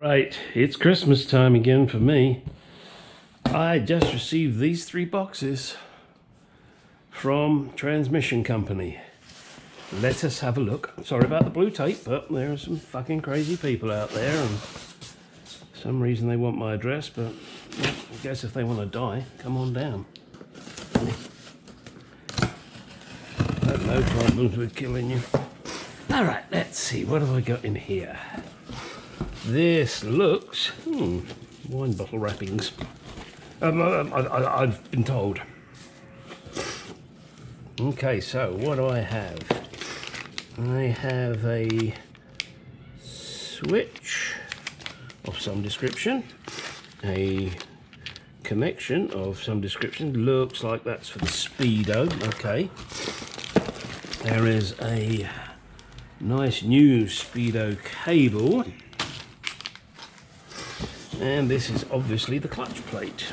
Right, it's Christmas time again for me. I just received these 3 boxes from Transmission Company. Let us have a look. Sorry about the blue tape, but there are some fucking crazy people out there, and for some reason they want my address, but yeah, I guess if they want to die, come on down. I have no problems with killing you. Alright, let's see, what have I got in here? This looks... wine bottle wrappings. I've been told. Okay, so what do I have? I have a switch of some description, a connection of some description. Looks like that's for the speedo. Okay. There is a nice new speedo cable. And this is obviously the clutch plate.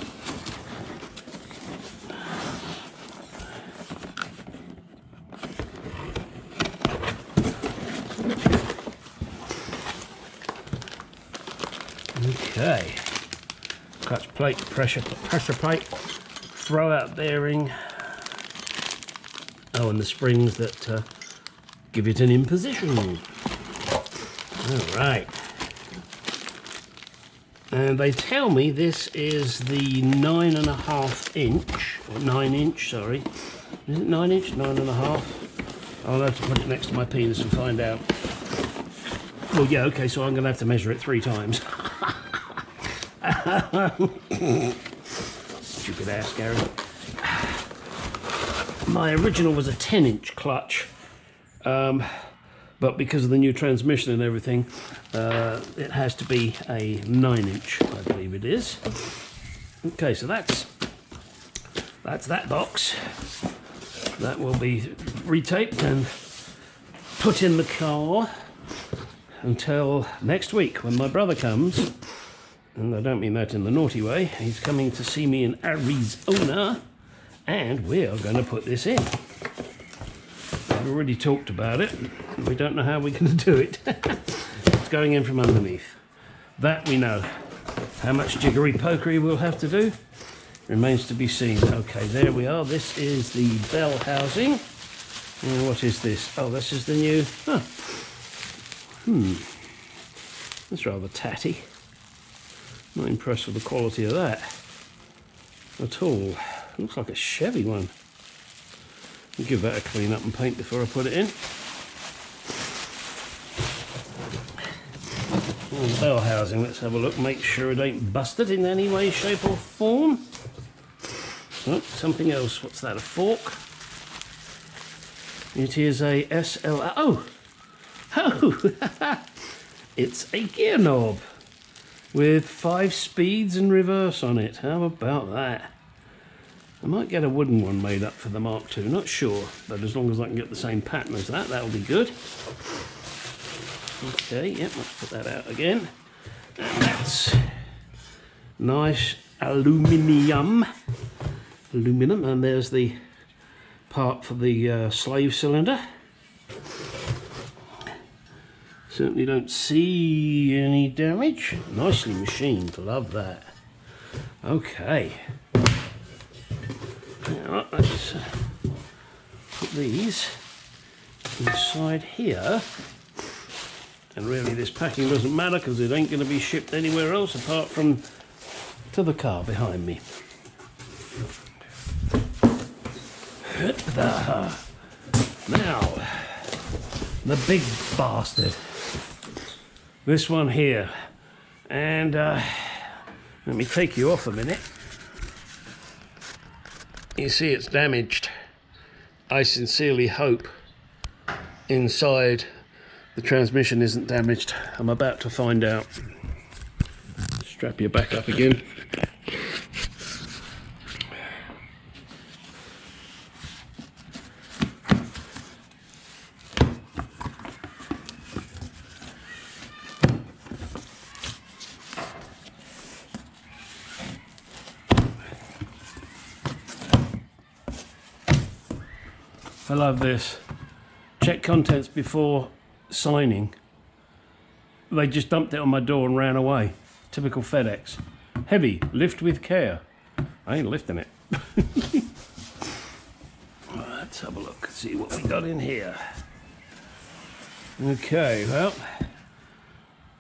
Okay. Clutch plate, pressure plate, throw out bearing. Oh, and the springs that give it an imposition. All right. And they tell me this is the 9.5 inch, or 9 inch, sorry. Is it 9 inch? 9.5? I'll have to put it next to my penis and find out. Well, yeah, okay, so I'm going to have to measure it 3 times. Stupid ass, Gary. My original was a 10 inch clutch. But because of the new transmission and everything, it has to be a 9 inch, I believe it is. Okay, so that's that box. That will be retaped and put in the car until next week when my brother comes. And I don't mean that in the naughty way. He's coming to see me in Arizona, and we are going to put this in. We've already talked about it. We don't know how we're going to do it. It's going in from underneath. That we know. How much jiggery pokery we'll have to do remains to be seen. Okay, there we are. This is the bell housing. And what is this? Oh, this is the new... Huh. That's rather tatty. Not impressed with the quality of that at all. Looks like a Chevy one. I'll give that a clean up and paint before I put it in. And the bell housing, let's have a look, make sure it ain't busted in any way, shape or form. Oh, something else, what's that, a fork? It is a SLR, oh! It's a gear knob with 5 speeds and reverse on it. How about that? I might get a wooden one made up for the Mark II, not sure, but as long as I can get the same pattern as that, that'll be good. Okay, yep, let's put that out again. And that's nice aluminum, and there's the part for the slave cylinder. Certainly don't see any damage. Nicely machined, love that. Okay. Now, let's put these inside here. And really this packing doesn't matter because it ain't going to be shipped anywhere else apart from to the car behind me. Now, the big bastard. This one here. And let me take you off a minute. You see it's damaged. I sincerely hope inside the transmission isn't damaged. I'm about to find out. Strap you back up again. I love this. Check contents before signing. they just dumped it on my door and ran away. Typical FedEx. Heavy, lift with care. I ain't lifting it. Let's have a look, see what we got in here. Okay, well,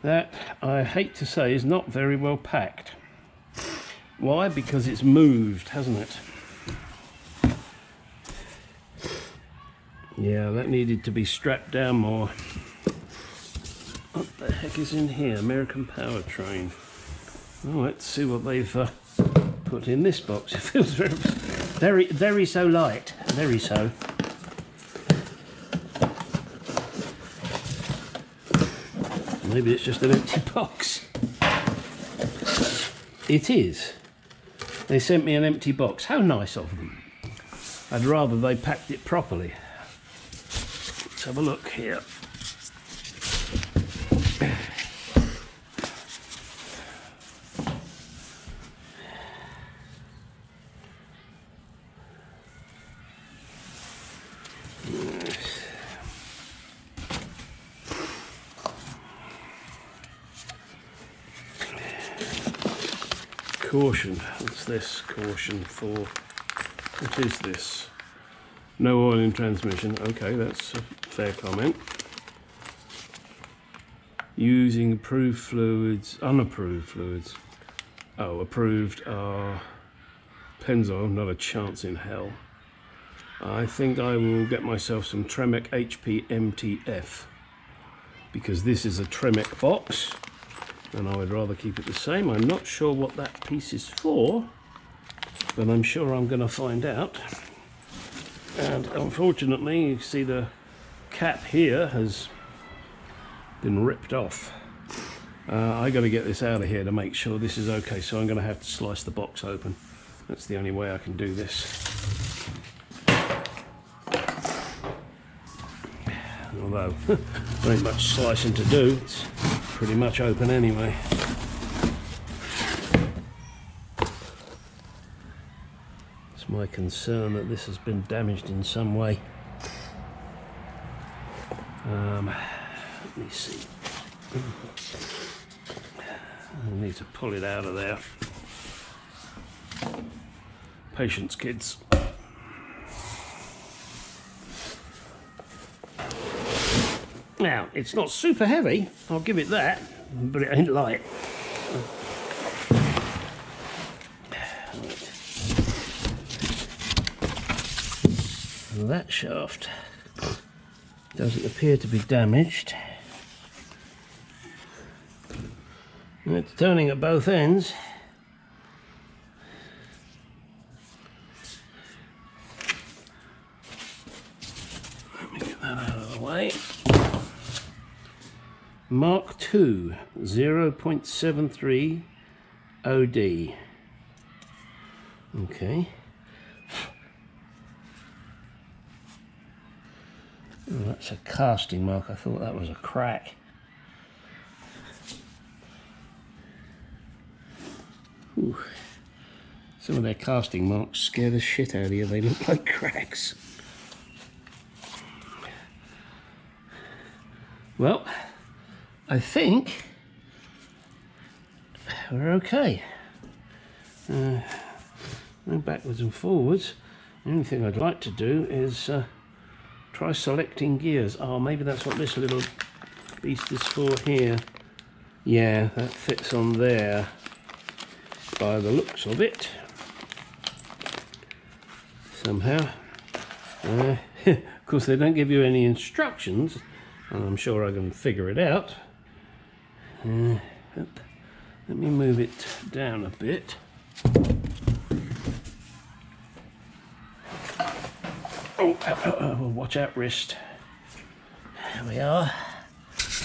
that, I hate to say, is not very well packed. Why? Because it's moved, hasn't it? Yeah, that needed to be strapped down more. What the heck is in here? American Powertrain. Oh, let's see what they've put in this box. It feels very so light. Very so. Maybe it's just an empty box. It is. They sent me an empty box. How nice of them. I'd rather they packed it properly. Let's have a look here. Caution. What's this? Caution for... What is this? No oil in transmission. Okay, that's a fair comment. Using approved fluids, unapproved fluids. Oh, approved are Pennzoil, not a chance in hell. I think I will get myself some Tremec HP MTF, because this is a Tremec box and I would rather keep it the same. I'm not sure what that piece is for, but I'm sure I'm going to find out. And unfortunately, you see the cap here has been ripped off. I got to get this out of here to make sure this is okay, so I'm going to have to slice the box open. That's the only way I can do this. Although there ain't much slicing to do, it's pretty much open anyway. It's my concern that this has been damaged in some way. Let me see. I need to pull it out of there. Patience, kids. Now, it's not super heavy, I'll give it that, but it ain't light. And that shaft doesn't appear to be damaged. And it's turning at both ends. Let me get that out of the way. Mark II 0.73 OD. Okay. Oh, that's a casting mark. I thought that was a crack. Ooh. Some of their casting marks scare the shit out of you. They look like cracks. Well, I think we're okay. No backwards and forwards. The only thing I'd like to do is try selecting gears. Oh, maybe that's what this little beast is for here. Yeah, that fits on there by the looks of it. Somehow. Of course, they don't give you any instructions, and I'm sure I can figure it out. Let me move it down a bit. Oh, watch out, wrist. There we are.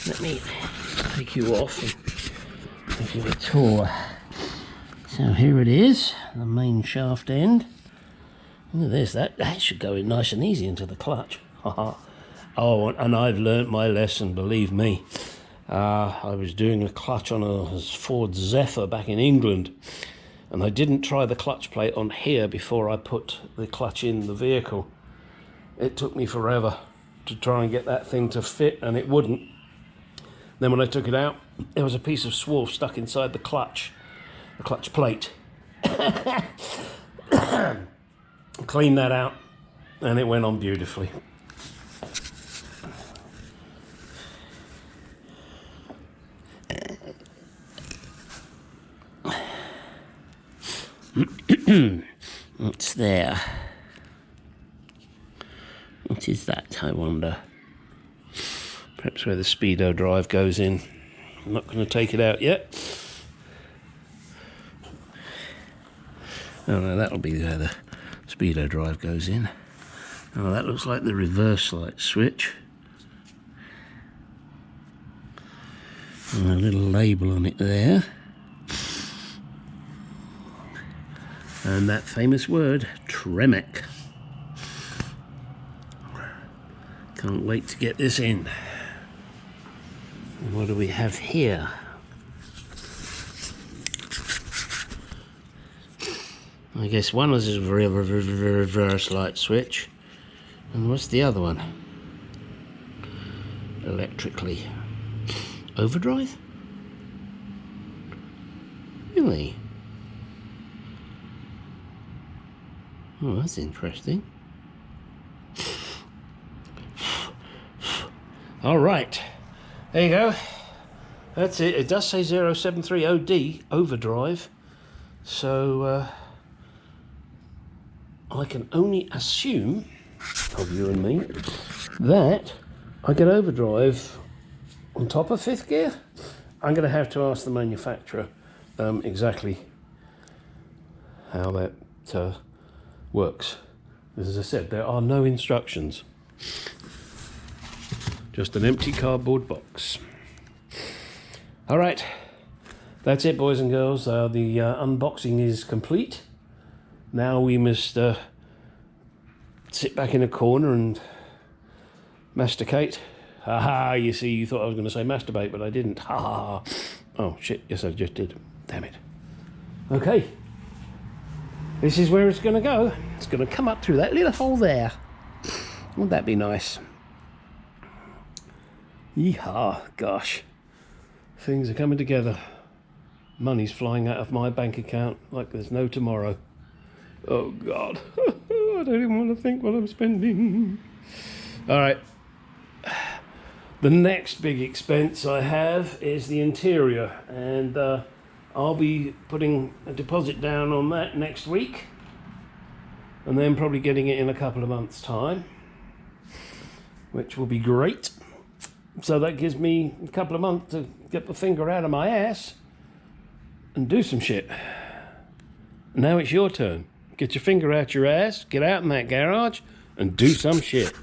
Let me take you off and give it a tour. So here it is, the main shaft end. Look at this, that should go in nice and easy into the clutch. Oh, and I've learnt my lesson, believe me. I was doing a clutch on a Ford Zephyr back in England, and I didn't try the clutch plate on here before I put the clutch in the vehicle. It took me forever to try and get that thing to fit, and it wouldn't. Then when I took it out, there was a piece of swarf stuck inside the clutch plate. Cleaned that out and it went on beautifully. What's there? What is that, I wonder? Perhaps where the speedo drive goes in. I'm not going to take it out yet. Oh no, that'll be where the speedo drive goes in. Oh, that looks like the reverse light switch. And a little label on it there. And that famous word, Tremec. Can't wait to get this in. And what do we have here? I guess one was a reverse light switch. And what's the other one? Electrically. Overdrive? Really? Oh, that's interesting. All right, there you go. That's it. It does say 0730D overdrive, so I can only assume, of you and me, that I get overdrive on top of 5th gear. I'm going to have to ask the manufacturer exactly how that works. As I said, there are no instructions. Just an empty cardboard box. All right, that's it, boys and girls. The unboxing is complete. Now we must sit back in a corner and masticate. Haha, you see, you thought I was going to say masturbate, but I didn't. Ha ha ha. Oh shit, yes I just did. Damn it. Okay. This is where it's going to go. It's going to come up through that little hole there. Wouldn't that be nice? Yeehaw, gosh. Things are coming together. Money's flying out of my bank account like there's no tomorrow. Oh God. I don't even want to think what I'm spending. Alright. The next big expense I have is the interior, and I'll be putting a deposit down on that next week, and then probably getting it in a couple of months' time, which will be great. So that gives me a couple of months to get the finger out of my ass and do some shit. Now it's your turn. Get your finger out your ass, get out in that garage and do some shit.